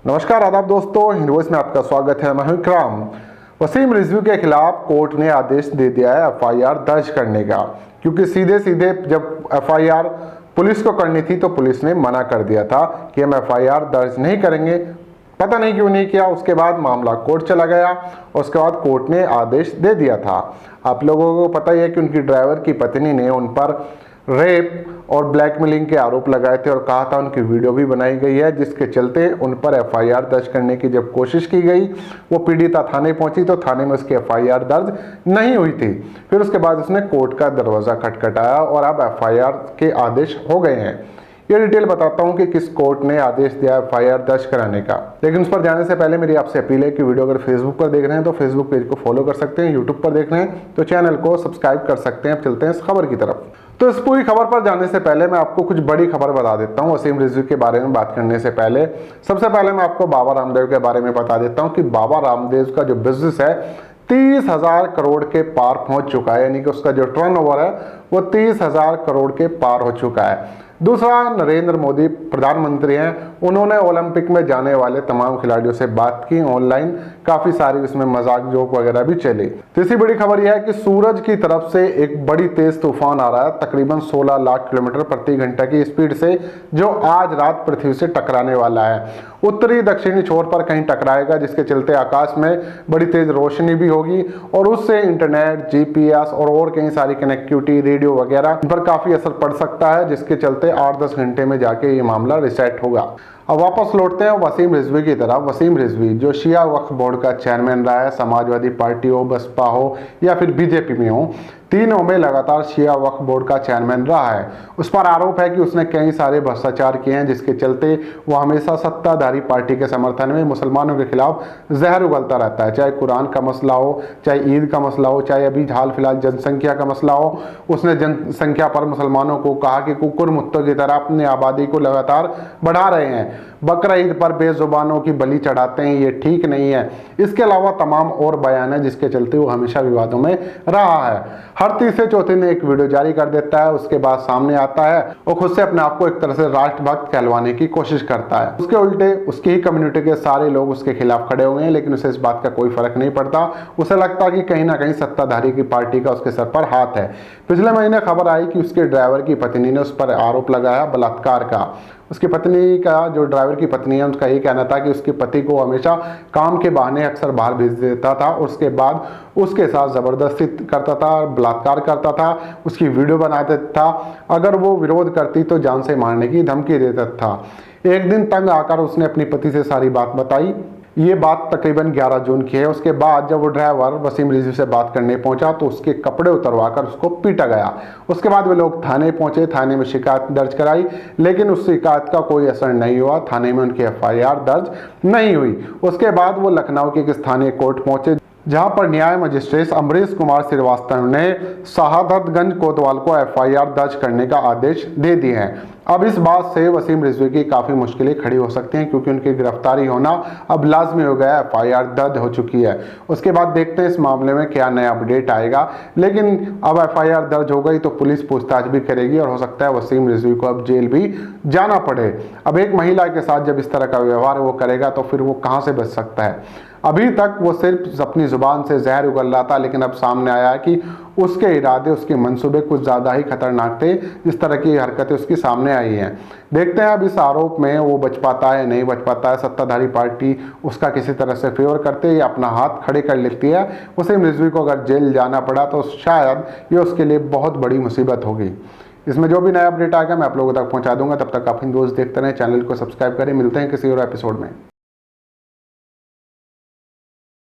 नमस्कार आदाब दोस्तों, हिंद वॉइस में आपका स्वागत है। मैं हूं इकराम। वसीम रिजवी के खिलाफ कोर्ट ने आदेश दे दिया है एफआईआर दर्ज करने का, क्योंकि सीधे सीधे जब एफआईआर पुलिस को करनी थी तो पुलिस ने मना कर दिया था कि हम एफआईआर दर्ज नहीं करेंगे। पता नहीं क्यों नहीं किया। उसके बाद मामला कोर्ट चला गया। उसके बाद कोर्ट ने आदेश दे दिया था। आप लोगों को पता ही है कि उनकी ड्राइवर की पत्नी ने उन पर रेप और ब्लैकमेलिंग के आरोप लगाए थे और कहा था, उनकी वीडियो भी बनाई गई है, जिसके चलते उन पर एफआईआर दर्ज करने की जब कोशिश की गई, वो पीड़िता थाने पहुंची तो थाने में उसकी एफआईआर दर्ज नहीं हुई थी। फिर उसके बाद उसने कोर्ट का दरवाज़ा खटखटाया और अब एफआईआर के आदेश हो गए हैं। ये डिटेल बताता हूँ कि किस कोर्ट ने आदेश दिया एफआईआर दर्ज कराने का। लेकिन उस पर जाने से पहले मेरी आपसे अपील है कि वीडियो अगर फेसबुक पर देख रहे हैं तो फेसबुक पेज को फॉलो कर सकते हैं, यूट्यूब पर देख रहे हैं तो चैनल को सब्सक्राइब कर सकते हैं। अब चलते हैं इस खबर की तरफ। तो इस पूरी खबर पर जाने से पहले मैं आपको कुछ बड़ी खबर बता देता हूँ। वसीम रिजवी के बारे में बात करने से पहले सबसे पहले मैं आपको बाबा रामदेव के बारे में बता देता हूँ कि बाबा रामदेव का जो बिजनेस है 30,000 करोड़ के पार पहुंच चुका है, यानी कि उसका जो टर्नओवर है वो 30,000 करोड़ के पार हो चुका है। दूसरा, नरेंद्र मोदी प्रधानमंत्री हैं, उन्होंने ओलंपिक में जाने वाले तमाम खिलाड़ियों से बात की ऑनलाइन, काफी सारी उसमें मजाक जोक वगैरह भी चली। तीसरी बड़ी खबर यह है कि सूरज की तरफ से एक बड़ी तेज तूफान आ रहा है, तकरीबन 16 लाख किलोमीटर प्रति घंटा की स्पीड से, जो आज रात पृथ्वी से टकराने वाला है। उत्तरी दक्षिणी छोर पर कहीं टकराएगा, जिसके चलते आकाश में बड़ी तेज रोशनी भी होगी और उससे इंटरनेट, जीपीएस और कई सारी कनेक्टिविटी, रेडियो वगैरह इन पर काफी असर पड़ सकता है, जिसके चलते 8-10 घंटे में जाके ये मामला रिसेट होगा। अब वापस लौटते हैं वसीम रिजवी की तरफ। वसीम रिजवी जो शिया वक्फ बोर्ड का चेयरमैन रहा है, समाजवादी पार्टी हो, बसपा हो या फिर बीजेपी में हो, तीनों में लगातार शिया वक्फ बोर्ड का चेयरमैन रहा है। उस पर आरोप है कि उसने कई सारे भ्रष्टाचार किए हैं, जिसके चलते वो हमेशा सत्ताधारी पार्टी के समर्थन में मुसलमानों के खिलाफ जहर उगलता रहता है। चाहे कुरान का मसला हो, चाहे ईद का मसला हो, चाहे अभी हाल फिलहाल जनसंख्या का मसला हो, उसने जनसंख्या पर मुसलमानों को कहा कि कुकुर मुत्तों की तरह अपनी आबादी को लगातार बढ़ा रहे हैं, बकरा ईद पर बेजुबानों की बलि चढ़ाते हैं, ये ठीक नहीं है। इसके अलावा तमाम और बयान है, जिसके चलते वो हमेशा विवादों में रहा है। हर तीसरे चौथे ने एक वीडियो जारी कर देता है, उसके बाद सामने आता है और खुद से अपने आप को एक तरह से राष्ट्रभक्त कहलवाने की कोशिश करता है। उसके उल्टे उसकी ही कम्युनिटी के सारे लोग उसके खिलाफ खड़े हुए हैं, लेकिन उसे इस बात का कोई फर्क नहीं पड़ता। उसे लगता है कि कहीं ना कहीं सत्ताधारी की पार्टी का उसके सर पर हाथ है। पिछले महीने खबर आई कि उसके ड्राइवर की पत्नी ने उस पर आरोप लगाया बलात्कार का। उसकी पत्नी का, जो ड्राइवर की पत्नी है, उसका ये कहना था कि उसके पति को हमेशा काम के बहाने अक्सर बाहर भेज देता था, उसके बाद उसके साथ जबरदस्ती करता था, बलात्कार करता था, उसकी वीडियो बना देता था, अगर वो विरोध करती तो जान से मारने की धमकी देता था। एक दिन तंग आकर उसने अपनी पति से सारी बात बताई। ये बात तकरीबन 11 जून की है। उसके बाद जब वो ड्राइवर वसीम रिजवी से बात करने पहुंचा तो उसके कपड़े उतरवाकर उसको पीटा गया। उसके बाद वे लोग थाने पहुंचे, थाने में शिकायत दर्ज कराई, लेकिन उस शिकायत का कोई असर नहीं हुआ। थाने में उनकी एफआईआर दर्ज नहीं हुई। उसके बाद वो लखनऊ के एक स्थानीय कोर्ट पहुंचे, जहां पर न्याय मजिस्ट्रेट अमरीश कुमार श्रीवास्तव ने शहादतगंज कोतवाल को एफआईआर दर्ज करने का आदेश दे दिए हैं। अब इस बात से वसीम रिजवी की काफ़ी मुश्किलें खड़ी हो सकती हैं, क्योंकि उनकी गिरफ्तारी होना अब लाजमी हो गया है, एफआईआर दर्ज हो चुकी है। उसके बाद देखते हैं इस मामले में क्या नया अपडेट आएगा। लेकिन अब एफआईआर दर्ज हो गई तो पुलिस पूछताछ भी करेगी और हो सकता है वसीम रिजवी को अब जेल भी जाना पड़े। अब एक महिला के साथ जब इस तरह का व्यवहार वो करेगा तो फिर वो कहाँ से बच सकता है। अभी तक वो सिर्फ अपनी जुबान से जहर उगल रहा था, लेकिन अब सामने आया है कि उसके इरादे, उसके मंसूबे कुछ ज़्यादा ही खतरनाक थे। जिस तरह की हरकतें उसकी सामने आई हैं, देखते हैं अब इस आरोप में वो बच पाता है नहीं बच पाता है। सत्ताधारी पार्टी उसका किसी तरह से फेवर करते या अपना हाथ खड़े कर लेती है। वसीम रिजवी को अगर जेल जाना पड़ा तो शायद ये उसके लिए बहुत बड़ी मुसीबत होगी। इसमें जो भी नया अपडेट आएगा मैं आप लोगों तक पहुंचा दूंगा। तब तक आप हिंद न्यूज़ देखते रहें, चैनल को सब्सक्राइब करें। मिलते हैं किसी और एपिसोड में।